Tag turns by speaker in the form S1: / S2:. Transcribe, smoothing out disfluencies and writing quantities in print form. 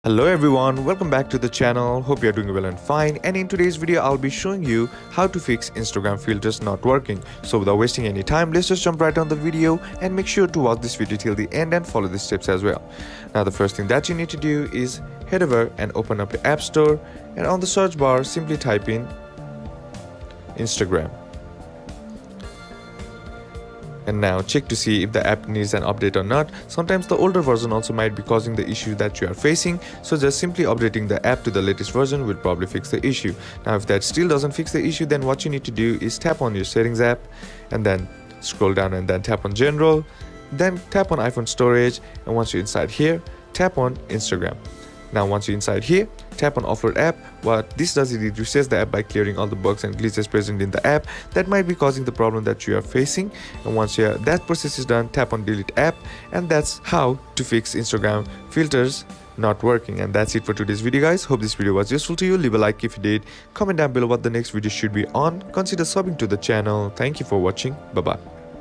S1: Hello everyone, welcome back to the channel. Hope you are doing well and fine. And in today's video, I'll be showing you how to fix Instagram filters not working. So without wasting any time, let's just jump right on the video and make sure to watch this video till the end and follow the steps as well. Now the first thing that you need to do is head over and open up your App Store, and on the search bar simply type in Instagram. And now check to see if the app needs an update or not. Sometimes the older version also might be causing the issue that you are facing, so just simply updating the app to the latest version will probably fix the issue. Now if that still doesn't fix the issue, then what you need to do is tap on your settings app and then scroll down and then tap on general, then tap on iPhone storage, and once you're inside here, tap on Instagram. Now once you're inside here, tap on offload app. What this does is it resets the app by clearing all the bugs and glitches present in the app that might be causing the problem that you are facing. And once that process is done, tap on delete app, and that's how to fix Instagram filters not working. And that's it for today's video, guys. Hope this video was useful to you. Leave a like if you did, comment down below what the next video should be on, consider subbing to the channel. Thank you for watching. Bye bye.